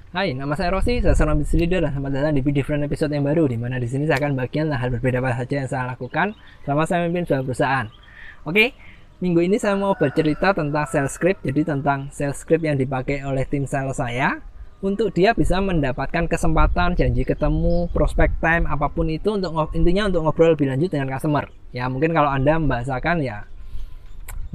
Hai, nama saya Rossi, saya seorang business leader dan selamat datang di different episode yang baru, di mana di sini saya akan bagian hal berbeda apa saja yang saya lakukan selama saya memimpin sebuah perusahaan. Oke, minggu ini saya mau bercerita tentang sales script, jadi tentang sales script yang dipakai oleh tim sales saya untuk dia bisa mendapatkan kesempatan, janji ketemu, prospect time, apapun itu untuk intinya untuk ngobrol lebih lanjut dengan customer. Ya mungkin kalau Anda membahasakan ya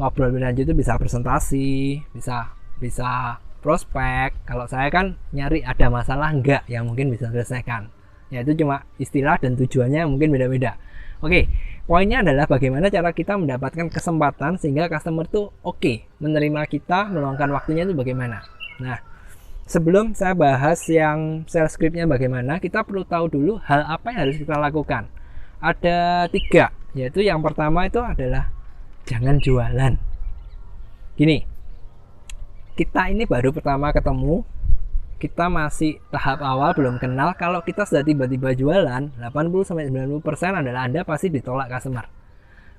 ngobrol lebih lanjut itu bisa presentasi, bisa prospek. Kalau saya kan nyari ada masalah enggak yang mungkin bisa selesaikan. Ya itu cuma istilah dan tujuannya mungkin beda-beda. Oke, poinnya adalah bagaimana cara kita mendapatkan kesempatan sehingga customer tuh oke menerima kita, meluangkan waktunya itu bagaimana. Nah, sebelum saya bahas yang sales scriptnya bagaimana, kita perlu tahu dulu hal apa yang harus kita lakukan. Ada 3, yaitu yang pertama itu adalah jangan jualan. Gini, kita ini baru pertama ketemu, kita masih tahap awal, belum kenal. Kalau kita sudah tiba-tiba jualan, 80-90% adalah Anda pasti ditolak customer.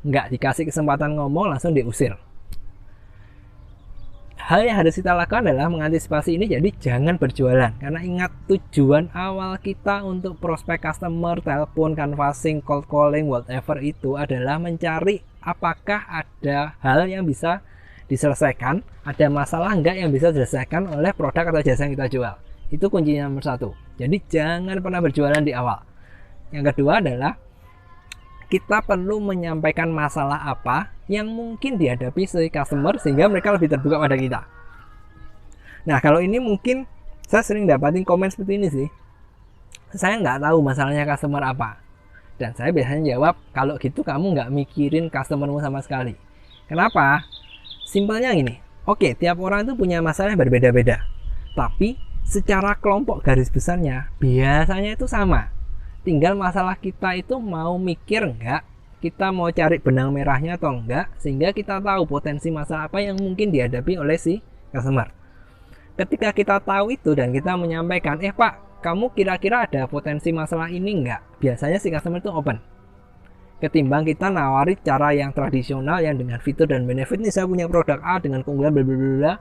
Nggak dikasih kesempatan ngomong, langsung diusir. Hal yang harus kita lakukan adalah mengantisipasi ini, jadi jangan berjualan. Karena ingat, tujuan awal kita untuk prospek customer, telepon, canvassing, cold calling, whatever itu adalah mencari apakah ada hal yang bisa diselesaikan, ada masalah enggak yang bisa diselesaikan oleh produk atau jasa yang kita jual. Itu kuncinya nomor 1. Jadi jangan pernah berjualan di awal. Yang kedua adalah kita perlu menyampaikan masalah apa yang mungkin dihadapi si customer sehingga mereka lebih terbuka pada kita. Nah, kalau ini mungkin saya sering dapatin komen seperti ini sih. Saya nggak tahu masalahnya customer apa. Dan saya biasanya jawab, kalau gitu kamu nggak mikirin customermu sama sekali. Kenapa? Simpelnya gini, oke, tiap orang itu punya masalah yang berbeda-beda. Tapi secara kelompok garis besarnya biasanya itu sama. Tinggal masalah kita itu mau mikir enggak, kita mau cari benang merahnya atau enggak, sehingga kita tahu potensi masalah apa yang mungkin dihadapi oleh si customer. Ketika kita tahu itu dan kita menyampaikan, Pak, kamu kira-kira ada potensi masalah ini enggak? Biasanya si customer itu open. Ketimbang kita nawari cara yang tradisional yang dengan fitur dan benefit, nih saya punya produk A dengan keunggulan blablabla,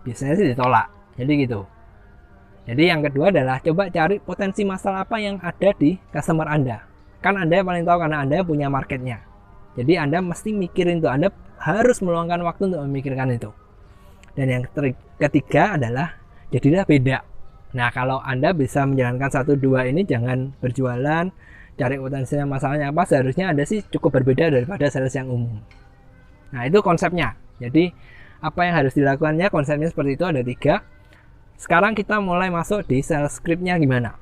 biasanya sih ditolak. Jadi gitu. Jadi yang kedua adalah coba cari potensi masalah apa yang ada di customer Anda. Kan Anda yang paling tahu karena Anda punya marketnya. Jadi Anda mesti mikirin itu, Anda harus meluangkan waktu untuk memikirkan itu. Dan yang ketiga adalah jadilah beda. Nah, kalau Anda bisa menjalankan 1-2 ini, jangan berjualan, cari potensinya masalahnya apa, seharusnya Anda sih cukup berbeda daripada sales yang umum. Nah, itu konsepnya. Jadi apa yang harus dilakukannya, konsepnya seperti itu, ada 3. Sekarang kita mulai masuk di sales scriptnya gimana.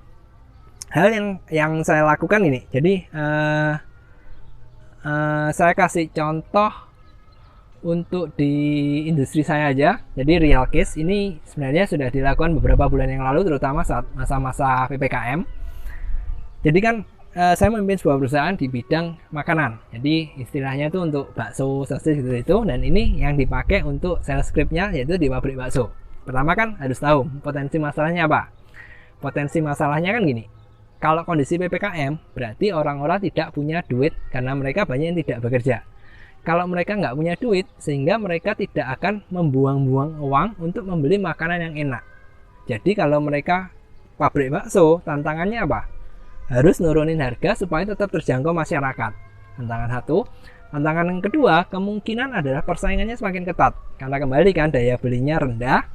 Hal yang saya lakukan ini, jadi saya kasih contoh untuk di industri saya aja. Jadi real case ini sebenarnya sudah dilakukan beberapa bulan yang lalu, terutama saat masa-masa PPKM. Jadi kan saya memimpin sebuah perusahaan di bidang makanan. Jadi istilahnya itu untuk bakso, sosis gitu itu. Dan ini yang dipakai untuk sales scriptnya yaitu di pabrik bakso. Pertama kan harus tahu potensi masalahnya apa. Potensi masalahnya kan gini. Kalau kondisi PPKM berarti orang-orang tidak punya duit karena mereka banyak yang tidak bekerja. Kalau mereka nggak punya duit sehingga mereka tidak akan membuang-buang uang untuk membeli makanan yang enak. Jadi kalau mereka pabrik bakso, tantangannya apa? Harus nurunin harga supaya tetap terjangkau masyarakat. Tantangan 1. Tantangan yang kedua, kemungkinan adalah persaingannya semakin ketat. Karena kembali kan daya belinya rendah,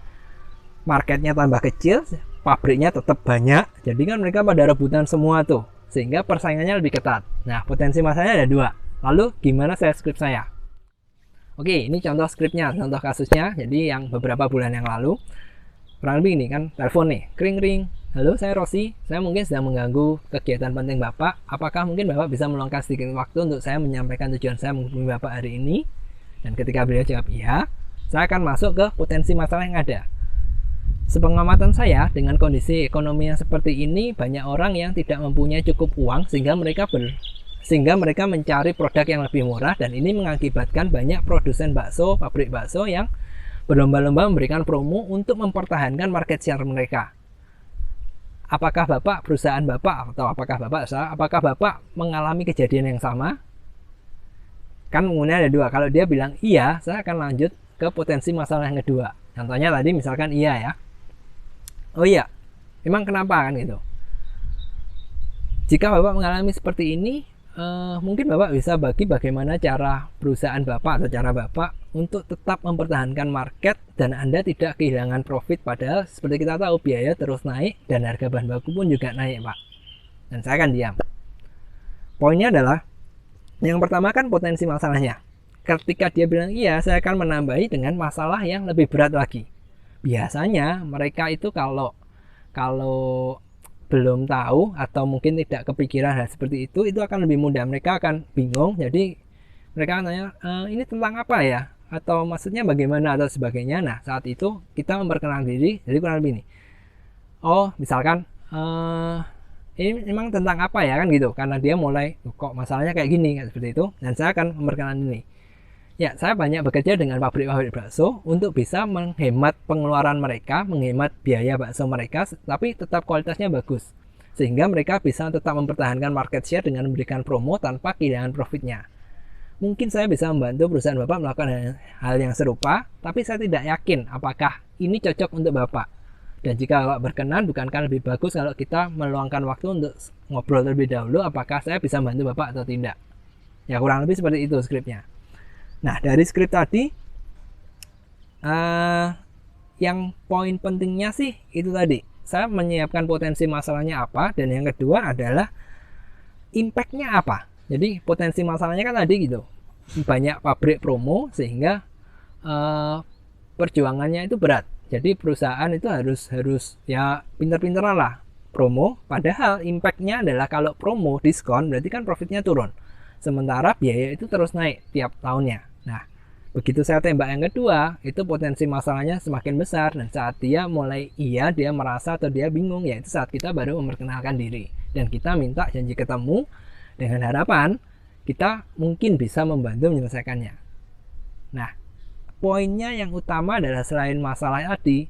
marketnya tambah kecil, pabriknya tetap banyak. Jadi kan mereka pada rebutan semua tuh. Sehingga persaingannya lebih ketat. Nah, potensi masalahnya ada 2. Lalu gimana saya script saya? Oke, ini contoh scriptnya, contoh kasusnya. Jadi yang beberapa bulan yang lalu, kurang lebih ini kan telepon nih, ring. Halo, saya Rossi. Saya mungkin sedang mengganggu kegiatan penting Bapak. Apakah mungkin Bapak bisa meluangkan sedikit waktu untuk saya menyampaikan tujuan saya menghubungi Bapak hari ini? Dan ketika beliau jawab iya, saya akan masuk ke potensi masalah yang ada. Sepengamatan saya, dengan kondisi ekonomi yang seperti ini, banyak orang yang tidak mempunyai cukup uang sehingga mereka mencari produk yang lebih murah, dan ini mengakibatkan banyak produsen bakso, pabrik bakso yang berlomba-lomba memberikan promo untuk mempertahankan market share mereka. Apakah Bapak, perusahaan Bapak, atau apakah Bapak mengalami kejadian yang sama? Kan kemudian ada 2. Kalau dia bilang iya, saya akan lanjut ke potensi masalah yang kedua. Contohnya tadi misalkan iya ya. Oh iya, Emang kenapa kan gitu? Jika Bapak mengalami seperti ini, mungkin Bapak bisa bagi bagaimana cara perusahaan Bapak atau cara Bapak untuk tetap mempertahankan market dan Anda tidak kehilangan profit, padahal seperti kita tahu biaya terus naik dan harga bahan baku pun juga naik, Pak. Dan saya akan diam. Poinnya adalah, yang pertama kan potensi masalahnya. Ketika dia bilang iya, saya akan menambahi dengan masalah yang lebih berat lagi. Biasanya mereka itu kalau belum tahu atau mungkin tidak kepikiran hal seperti itu akan lebih mudah. Mereka akan bingung, jadi mereka akan tanya, ini tentang apa ya, atau maksudnya bagaimana atau sebagainya. Nah, saat itu kita memperkenalkan diri, jadi kurang lebih ini, oh misalkan ini memang tentang apa ya kan gitu, karena dia mulai kok masalahnya kayak gini, kayak seperti itu. Dan saya akan memperkenalkan ini, ya saya banyak bekerja dengan pabrik-pabrik bakso untuk bisa menghemat pengeluaran mereka, menghemat biaya bakso mereka, tapi tetap kualitasnya bagus. Sehingga mereka bisa tetap mempertahankan market share dengan memberikan promo tanpa kehilangan profitnya. Mungkin saya bisa membantu perusahaan Bapak melakukan hal yang serupa, tapi saya tidak yakin apakah ini cocok untuk Bapak. Dan jika Bapak berkenan, bukankah lebih bagus kalau kita meluangkan waktu untuk ngobrol terlebih dahulu apakah saya bisa membantu Bapak atau tidak. Ya kurang lebih seperti itu skripnya. Nah, dari skrip tadi, yang poin pentingnya sih itu tadi. Saya menyiapkan potensi masalahnya apa, dan yang kedua adalah impact-nya apa. Jadi potensi masalahnya kan tadi gitu, banyak pabrik promo sehingga perjuangannya itu berat. Jadi perusahaan itu harus ya pinter-pinteran lah promo. Padahal impact-nya adalah kalau promo diskon berarti kan profitnya turun. Sementara biaya itu terus naik tiap tahunnya. Nah, begitu saya tembak yang kedua, itu potensi masalahnya semakin besar. Dan saat dia mulai dia merasa atau dia bingung, yaitu saat kita baru memperkenalkan diri. Dan kita minta janji ketemu dengan harapan kita mungkin bisa membantu menyelesaikannya. Nah, poinnya yang utama adalah selain masalah tadi,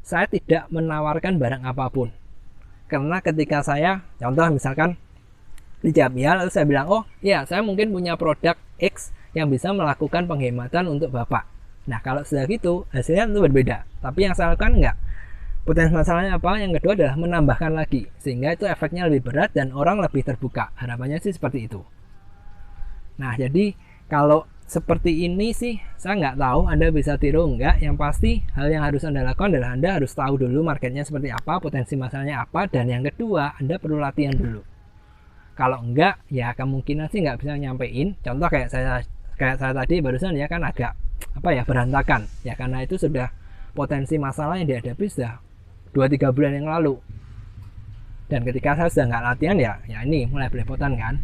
saya tidak menawarkan barang apapun. Karena ketika saya, contoh misalkan di Jamia, lalu saya bilang, oh ya saya mungkin punya produk X yang bisa melakukan penghematan untuk Bapak. Nah kalau sudah gitu hasilnya tentu berbeda, tapi yang saya lakukan enggak. Potensi masalahnya apa? Yang kedua adalah menambahkan lagi, sehingga itu efeknya lebih berat dan orang lebih terbuka. Harapannya sih seperti itu. Nah jadi kalau seperti ini sih saya nggak tahu Anda bisa tiru enggak. Yang pasti hal yang harus Anda lakukan adalah Anda harus tahu dulu marketnya seperti apa, potensi masalahnya apa, dan yang kedua Anda perlu latihan dulu. Kalau enggak, ya kemungkinan sih nggak bisa nyampein. Contoh kayak saya tadi barusan ya kan agak berantakan ya, karena itu sudah potensi masalah yang dihadapi sudah 2-3 bulan yang lalu. Dan ketika saya sudah nggak latihan ya ini mulai belepotan kan.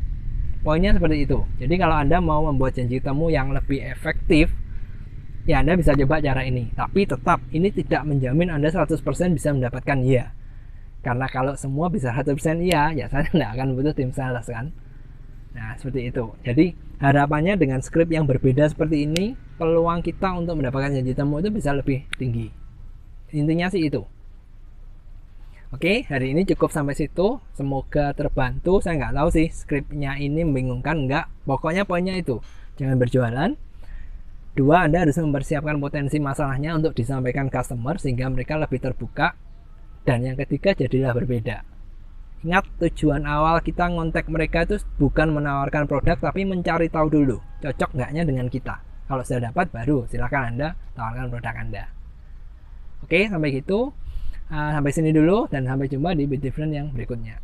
Poinnya seperti itu. Jadi kalau Anda mau membuat janji temu yang lebih efektif, ya Anda bisa coba cara ini. Tapi tetap ini tidak menjamin Anda 100% bisa mendapatkan iya. Karena kalau semua bisa 100% iya, ya saya tidak akan butuh tim sales kan. Nah seperti itu. Jadi harapannya dengan skrip yang berbeda seperti ini, peluang kita untuk mendapatkan janji temu itu bisa lebih tinggi. Intinya sih itu. Oke, hari ini cukup sampai situ. Semoga terbantu. Saya nggak tahu sih skripnya ini membingungkan nggak. Pokoknya poinnya itu, jangan berjualan. 2, Anda harus mempersiapkan potensi masalahnya untuk disampaikan customer sehingga mereka lebih terbuka. Dan yang ketiga, jadilah berbeda. Ingat, tujuan awal kita ngontek mereka itu bukan menawarkan produk, tapi mencari tahu dulu cocok nggaknya dengan kita. Kalau sudah dapat, baru silakan Anda tawarkan produk Anda. Oke, sampai gitu. Sampai sini dulu, dan sampai jumpa di Be Different yang berikutnya.